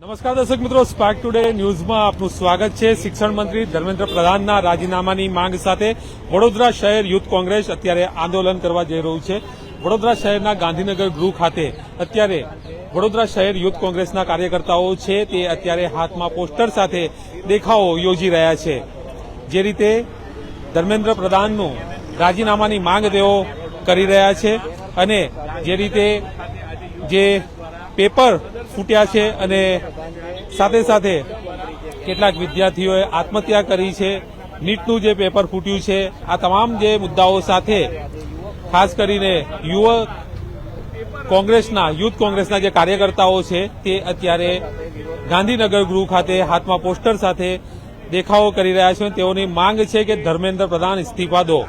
નમસ્કાર દર્શક મિત્રો, સ્પાર્ક ટુડે ન્યૂઝમાં આપનું સ્વાગત છે। શિક્ષણ મંત્રી ધર્મેન્દ્ર પ્રધાનના રાજીનામાની માંગ સાથે વડોદરા શહેર યુથ કોંગ્રેસ અત્યારે આંદોલન કરવા જઈ રહ્યું છે। વડોદરા શહેરના ગાંધીનગર ગૃહ ખાતે અત્યારે વડોદરા શહેર યુથ કોંગ્રેસના કાર્યકર્તાઓ છે તે અત્યારે હાથમાં પોસ્ટર સાથે દેખાવો યોજી રહ્યા છે। જે રીતે ધર્મેન્દ્ર પ્રધાનનું રાજીનામાની માંગ તેઓ કરી રહ્યા છે અને જે રીતે જે પેપર ફૂટ્યા છે અને સાથે સાથે કેટલાક વિદ્યાર્થીઓએ આત્મહત્યા કરી છે, નીટનું જે પેપર ફૂટ્યું છે, આ તમામ જે મુદ્દાઓ સાથે ખાસ કરીને યુથ કોંગ્રેસના જે કાર્યકર્તાઓ છે તે અત્યારે ગાંધીનગર ગૃહ ખાતે હાથમાં પોસ્ટર સાથે દેખાવો કરી રહ્યા છે। તેઓની માંગ છે કે ધર્મેન્દ્ર પ્રધાન ઇસ્તીફા દો।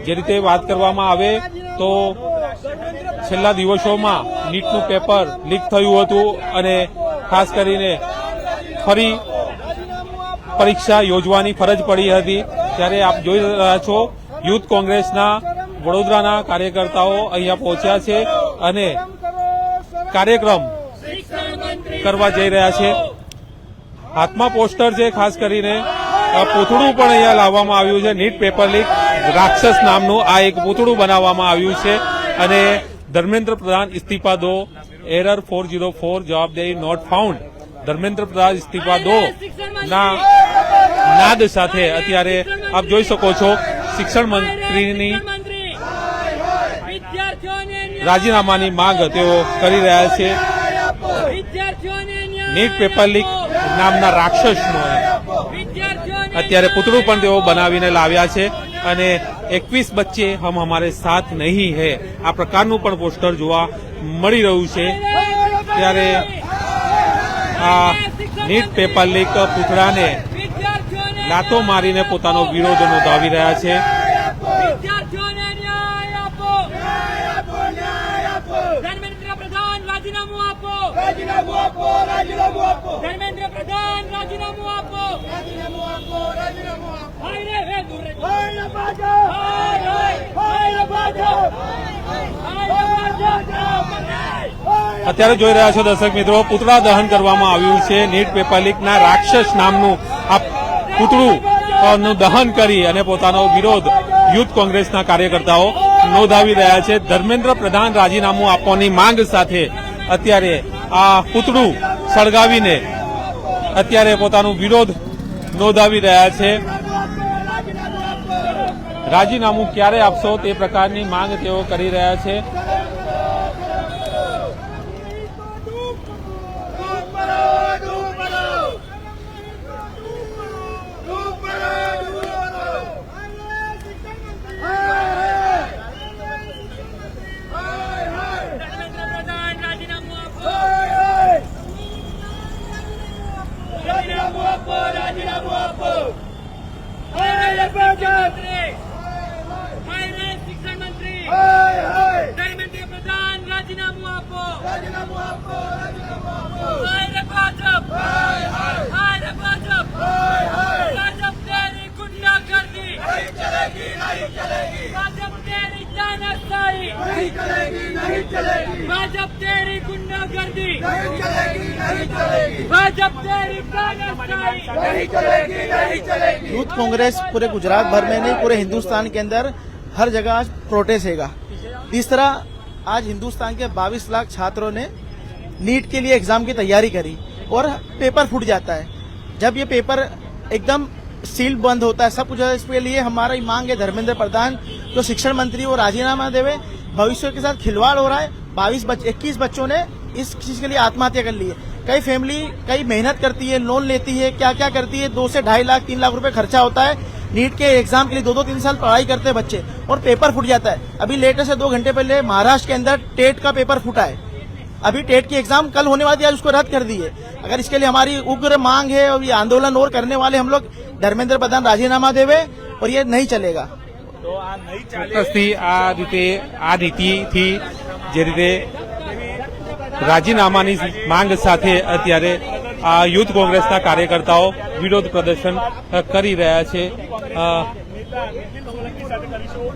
જે રીતે વાત કરવામાં આવે તો છેલ્લા દિવસોમાં નીટનું પેપર લીક થયું હતું અને ખાસ કરીને ફરી પરીક્ષા યોજવાની ફરજ પડી હતી। ત્યારે આપ જોઈ રહ્યા છો યુથ કોંગ્રેસના વડોદરાના કાર્યકર્તાઓ અહીંયા પહોંચ્યા છે અને કાર્યક્રમ કરવા જઈ રહ્યા છે। હાથમાં પોસ્ટર છે, ખાસ કરીને પૂતળું પણ અહીંયા લાવવામાં આવ્યું છે। નીટ પેપર લીક રાક્ષસ નામનું આ એક પૂતળું બનાવવામાં આવ્યું છે અને ધર્મેન્દ્ર પ્રધાન ઇસ્તીફા દો, એરર 404 જવાબદારી નોટ ફાઉન્ડ, ધર્મેન્દ્ર પ્રધાન ઇસ્તીફા દો ના નાદ સાથે અત્યારે આપ જોઈ શકો છો શિક્ષણ મંત્રીની રાજીનામાની માંગ તેઓ કરી રહ્યા છે। નીટ પેપર લીક નામના રાક્ષસનો અત્યારે પુતળું પણ તેઓ બનાવીને લાવ્યા છે અને 21 બચ્ચે હમ હમારે સાથ નહીં હૈ આ પ્રકારનું પણ પોસ્ટર જોવા મળી રહ્યું છે। ત્યારે આ નીટ પેપર લીક પૂતળાને લાતો મારીને પોતાનો વિરોધ નોંધાવી રહ્યા છે। અત્યારે જોઈ રહ્યા છો દર્શક મિત્રો, પૂતળા દહન કરવામાં આવ્યું છે। નીટ પેપર લીકના રાક્ષસ નામનું આ પૂતળું નું દહન કરી અને પોતાનો વિરોધ યુથ કોંગ્રેસના કાર્યકર્તાઓ નોંધાવી રહ્યા છે। ધર્મેન્દ્ર પ્રધાન રાજીનામું આપવાની માંગ સાથે અત્યારે આ પૂતળું સળગાવીને અત્યારે પોતાનું વિરોધ નોંધાવી રહ્યા છે। રાજીનામું ક્યારે આપશો તે પ્રકારની માંગ તેઓ કરી રહ્યા છે। શિક્ષણ મંત્રી ધર્મેન્દ્ર પ્રધાન રાજીનામું આપો। ભાજપ તેરી ગુંડાગર્દી નહીં ચલેગી, ભાજપ તેરી તાનાશાહી નહીં ચલેગી, भाजप तेरी गुंडागर्दी नहीं चलेगी, भाजप तेरी तानाशाही नहीं चलेगी। यूथ कांग्रेस पूरे गुजरात भर में नहीं, पूरे हिंदुस्तान के अंदर हर जगह आज प्रोटेस्ट हैगा। इस तरह आज हिंदुस्तान के 22 लाख छात्रों ने नीट के लिए एग्जाम की तैयारी करी और पेपर फूट जाता है। जब ये पेपर एकदम सील बंद होता है, सब कुछ, इसके लिए हमारी मांग है धर्मेंद्र प्रधान जो शिक्षण मंत्री वो राजीनामा देवे। भविष्य के साथ खिलवाड़ हो रहा है। 21 बच्चों ने इस चीज के लिए आत्महत्या कर ली है। कई फैमिली कई मेहनत करती है, लोन लेती है, क्या क्या करती है, 2 से 2.5 लाख 3 लाख रुपए खर्चा होता है। नीट के एग्जाम के लिए 2-3 साल पढ़ाई करते हैं बच्चे और पेपर फूट जाता है। अभी लेटेस्ट से 2 घंटे पहले महाराष्ट्र के अंदर टेट का पेपर फूटा है। अभी टेट की एग्जाम कल होने वाली है, उसको रद्द कर दी है। अगर इसके लिए हमारी उग्र मांग है और ये आंदोलन और करने वाले हम लोग, धर्मेंद्र प्रधान राजीनामा देवे और ये नहीं चलेगा। तो आ नीतिથી જે રીતે રાજીનામાની માંગ સાથે અત્યારે આ યુથ કોંગ્રેસના કાર્યકર્તાઓ વિરોધ પ્રદર્શન કરી રહ્યા છે।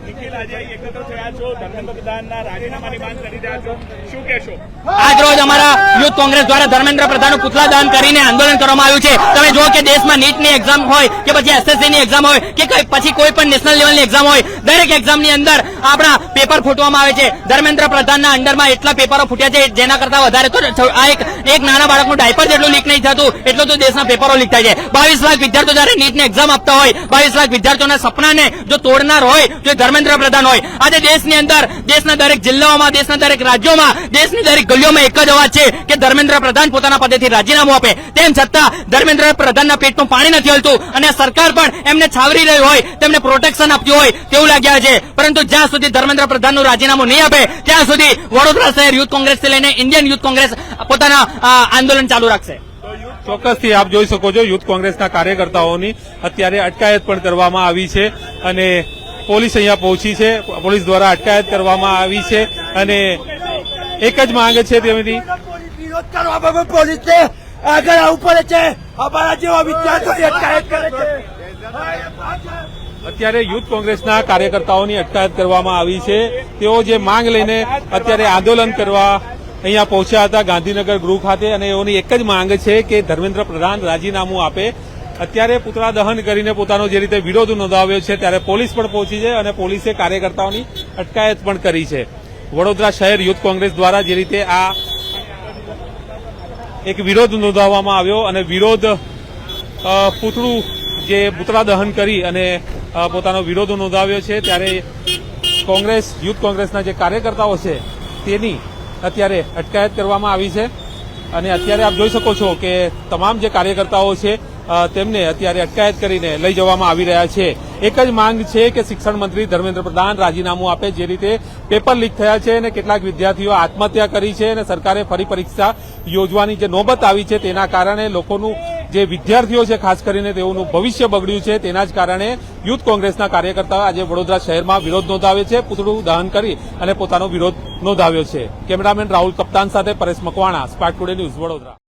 નિખિલ આજે એકત્ર થયા છો, ધર્મેન્દ્ર પ્રધાનના રાજીનામાની માંગ કરી રહ્યા છો, શું કહેશો? આજ રોજ અમારા યુથ કોંગ્રેસ દ્વારા ધર્મેન્દ્ર પ્રધાનનું પુતળા દહન કરીને આંદોલન કરવામાં આવ્યું છે. તમે જુઓ કે દેશમાં નીટની એક્ઝામ હોય કે પછી એસએસસીની એક્ઝામ હોય કે પછી કોઈ પણ નેશનલ લેવલની એક્ઝામ હોય, દરેક એક્ઝામની અંદર આપણા પેપર ફૂટવામાં આવે છે. ધર્મેન્દ્ર પ્રધાનના અંડરમાં એટલા પેપરો ફૂટ્યા છે જેના કરતા વધારે તો આ એક નાના બાળકનું ડાયપર જેટલું લીક નહીં થતું એટલું તો દેશના પેપરો લીક થાય છે. 22 લાખ વિદ્યાર્થીઓ જયારે નીટની એક્ઝામ આપતા હોય, 22 લાખ વિદ્યાર્થીઓના સપનાને જો તોડનાર હોય તો એ ધર્મેન્દ્ર પ્રધાન હોય. આજે દેશની અંદર દેશના દરેક જિલ્લાઓમાં, દેશના દરેક રાજ્યોમાં, દેશની દરેક ગલીઓમાં એક જ અવાજ છે કે ધર્મેન્દ્ર પ્રધાન પોતાના પદેથી રાજીનામું આપે. તેમ છતાં ધર્મેન્દ્ર પ્રધાનના પેટનું પાણી નથી હલતું અને સરકાર પણ એમને છાવરી રહી હોય, તેમને પ્રોટેક્શન આપતી હોય તેવું લાગ્યા છે. પરંતુ જ્યાં સુધી ધર્મેન્દ્ર પ્રધાનનું રાજીનામું નહીં આપે ત્યાં સુધી વડોદરા શહેર યુથ કોંગ્રેસથી લઈને ઇન્ડિયન યુથ કોંગ્રેસ પોતાના આંદોલન ચાલુ રાખશે. ચોક્કસથી આપ જોઈ શકો છો યુથ કોંગ્રેસના કાર્યકર્તાઓની અત્યારે અટકાયત પણ કરવામાં આવી છે અને પોલીસ અહીંયા પહોંચી છે. પોલીસ દ્વારા અટકાયત કરવામાં આવી છે અને એક જ માંગ છે તેમની વિરોધ કરવામાં પોલીસને આગળ આવવું પડે છે. અમારા જેવા વિદ્યાર્થીઓ અટકાયત કરે છે. અત્યારે યુથ કોંગ્રેસના કાર્યકર્તાઓની અટકાયત કરવામાં આવી છે. તેઓ જે માંગ લઈને અત્યારે આંદોલન કરવા અહીંયા પહોંચ્યા હતા ગાંધીનગર ગૃહ ખાતે અને એઓની એક જ માંગ છે કે ધર્મેન્દ્ર પ્રધાન રાજીનામું આપે. અત્યારે પુતળા દહન કરીને પોતાનો જે રીતે વિરોધ નોંધાવ્યો છે ત્યારે પોલીસ પણ પહોંચી છે અને પોલીસે કાર્યકર્તાઓની અટકાયત પણ કરી છે. વડોદરા શહેર યુથ કોંગ્રેસ દ્વારા જે રીતે આ એક વિરોધ નોંધાવવામાં આવ્યો અને વિરોધ પૂતળું જે પુતળા દહન કરી અને પોતાનો વિરોધ નોંધાવ્યો છે ત્યારે કોંગ્રેસ યુથ કોંગ્રેસના જે કાર્યકર્તાઓ છે તેની અત્યારે અટકાયત કરવામાં આવી છે અને અત્યારે આપ જોઈ શકો છો કે તમામ જે કાર્યકર્તાઓ છે તેમને અત્યારે અટકાયત કરીને લઈ જવામાં આવી રહ્યા છે. એક જ માંગ છે કે શિક્ષણ મંત્રી ધર્મેન્દ્ર પ્રધાન રાજીનામું આપે. જે રીતે પેપર લીક થયા છે અને કેટલાક વિદ્યાર્થીઓ આત્મહત્યા કરી છે અને સરકારે ફરી પરીક્ષા યોજવાની જે નોબત આવી છે તેના કારણે લોકોનું જે વિદ્યાર્થીઓ છે ખાસ કરીને તેઓનું ભવિષ્ય બગડ્યું છે. તેના જ કારણે યુથ કોંગ્રેસના કાર્યકર્તાઓ આજે વડોદરા શહેરમાં વિરોધ નોંધાવ્યો છે, પૂતળું દહન કરી અને પોતાનો વિરોધ નોંધાવ્યો છે. કેમેરામેન રાહુલ કપ્તાન સાથે Paresh Makwana, spark today news, Vadodara.